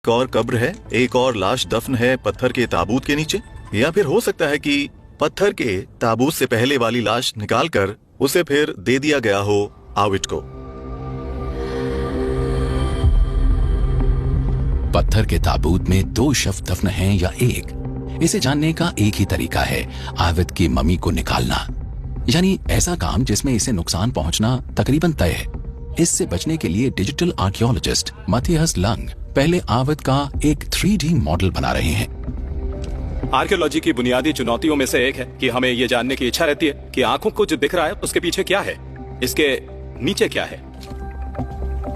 एक और कब्र है, एक और लाश दफन है पत्थर के ताबूत के नीचे। या फिर हो सकता है कि पत्थर के ताबूत से पहले वाली लाश निकालकर उसे फिर दे दिया गया हो आविट को। पत्थर के ताबूत में 2 शव दफन हैं या एक, इसे जानने का एक ही तरीका है, आविद की मम्मी को निकालना, यानी ऐसा काम जिसमें इसे नुकसान पहुंचना तकरीबन तय है। इससे बचने के लिए डिजिटल आर्कियोलॉजिस्ट मथियस लंग पहले आविद का एक 3D मॉडल बना रहे हैं। आर्कियोलॉजी की बुनियादी चुनौतियों में से एक है कि हमें ये जानने की इच्छा रहती है कि आंखों को जो दिख रहा है उसके पीछे क्या है, इसके नीचे क्या है।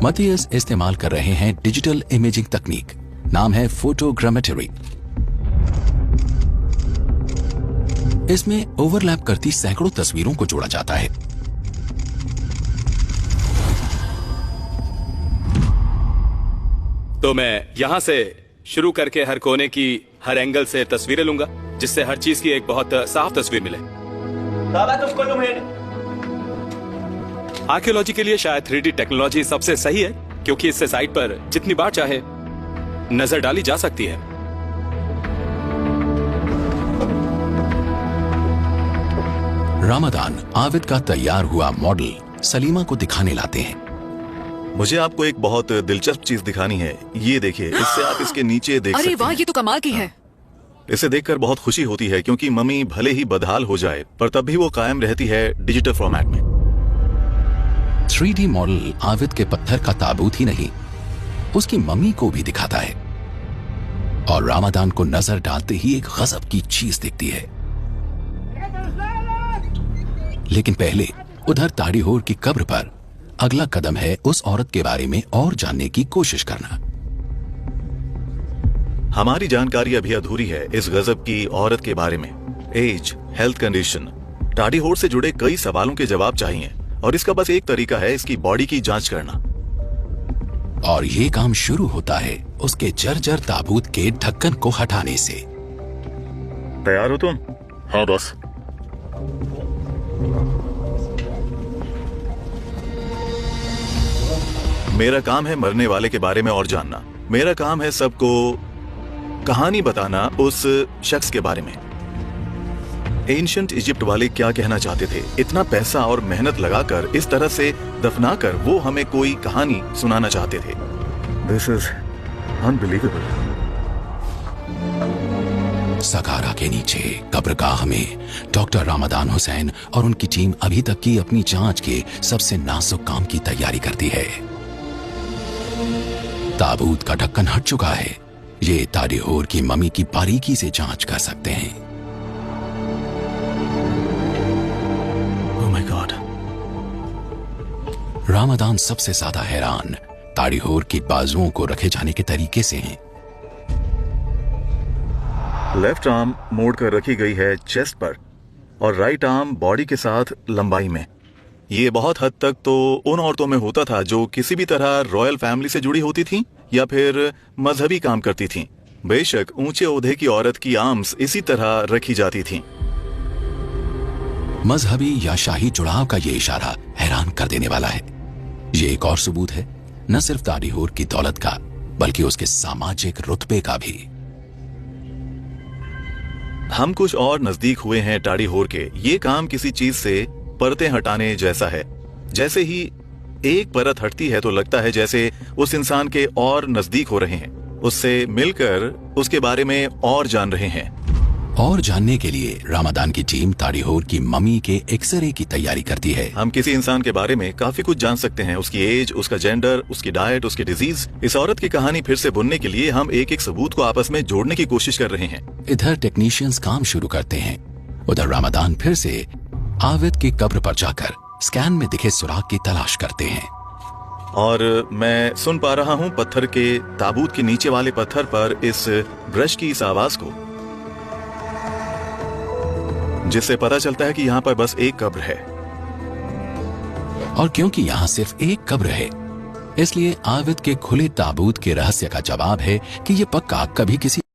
मथियस इस्तेमाल कर रहे हैं डिजिटल इमेजिंग तकनीक, नाम है फोटोग्रामेट्री। इसमें ओवरलैप करती सैकड़ों तस्वीरों को जोड़ा जाता है। तो मैं यहां से शुरू करके हर कोने की हर एंगल से तस्वीरें लूंगा, जिससे हर चीज की एक बहुत साफ तस्वीर मिले। आर्कियोलॉजी के लिए शायद 3D टेक्नोलॉजी सबसे सही है, क्योंकि इससे साइट पर जितनी बार चाहे नजर डाली जा सकती है। रामादान आविद का तैयार हुआ मॉडल सलीमा को दिखाने लाते हैं। मुझे आपको एक बहुत दिलचस्प चीज दिखानी है। ये देखिए, इससे आप इसके नीचे देख सकते हैं। अरे वाह, ये तो कमाल की है। इसे देखकर बहुत खुशी होती है, क्योंकि मम्मी भले ही बदहाल हो जाए पर तब भी वो कायम रहती है डिजिटल फॉर्मेट में। 3D मॉडल आविद के पत्थर का ताबूत ही नहीं, उसकी मम्मी को भी दिखाता है, और रामादान को नजर डालते ही एक गजब की चीज दिखती है। लेकिन पहले उधर ताड़ीहोर की कब्र पर अगला कदम है उस औरत के बारे में और जानने की कोशिश करना। हमारी जानकारी अभी अधूरी है इस गजब की औरत के बारे में। एज, हेल्थ कंडीशन, ताड़ीहोर से जुड़े कई सवालों के जवाब चाहिए, और इसका बस एक तरीका है, इसकी बॉडी की जांच करना। और ये काम शुरू होता है उसके जर्जर ताबूत के ढक्कन को हटाने से। तैयार हो तुम? हाँ बस। मेरा काम है मरने वाले के बारे में और जानना। मेरा काम है सबको कहानी बताना उस शख्स के बारे में। एंशिएंट इजिप्ट वाले क्या कहना चाहते थे? इतना पैसा और मेहनत लगाकर इस तरह से दफनाकर वो हमें कोई कहानी सुनाना चाहते थे। This is unbelievable. सकारा के नीचे कब्रगाह में डॉक्टर रामादान हुसैन और उनकी टीम अभी तक की अपनी जांच के सबसे नाजुक काम की तैयारी करती है। ताबूत का ढक्कन हट चुका है, ये ताड़ीहोर की मम्मी की बारीकी से जांच कर सकते हैं। Oh my God. रामादान सबसे ज्यादा हैरान ताड़ीहोर की बाजुओं को रखे जाने के तरीके से हैं। लेफ्ट आर्म मोड़ कर रखी गई है चेस्ट पर, और राइट आर्म बॉडी के साथ लंबाई में। ये बहुत हद तक तो उन औरतों में होता था जो किसी भी तरह रॉयल फैमिली से जुड़ी होती थीं या फिर मजहबी काम करती थीं। बेशक ऊंचे ओहदे की औरत की आर्म्स इसी तरह रखी जाती थीं। मजहबी या शाही जुड़ाव का ये इशारा हैरान कर देने वाला है। ये एक और सबूत है, न सिर्फ ताड़ीहोर की दौलत का, बल्कि उसके सामाजिक रुतबे का भी। हम कुछ और नजदीक हुए हैं ताड़ीहोर के। ये काम किसी चीज से परतें हटाने जैसा है। जैसे ही एक परत हटती है तो लगता है जैसे उस इंसान के और नजदीक हो रहे हैं, उससे मिलकर उसके बारे में और जान रहे हैं। और जानने के लिए रामादान की टीम ताड़ीहोर की मम्मी के एक्सरे की तैयारी करती है। हम किसी इंसान के बारे में काफी कुछ जान सकते हैं, उसकी एज, उसका जेंडर, उसकी डाइट, उसकी डिजीज। इस औरत की कहानी फिर से बुनने के लिए हम एक एक सबूत को आपस में जोड़ने की कोशिश कर रहे हैं। इधर टेक्नीशियंस काम शुरू करते हैं, उधर रामादान फिर से आविद की कब्र पर जाकर स्कैन में दिखे सुराग की तलाश करते हैं। और मैं सुन पा रहा हूँ पत्थर के ताबूत के नीचे वाले पत्थर पर इस ब्रश की इस आवाज को, जिससे पता चलता है कि यहाँ पर बस एक कब्र है। और क्योंकि यहाँ सिर्फ एक कब्र है, इसलिए आविद के खुले ताबूत के रहस्य का जवाब है कि ये पक्का कभी किसी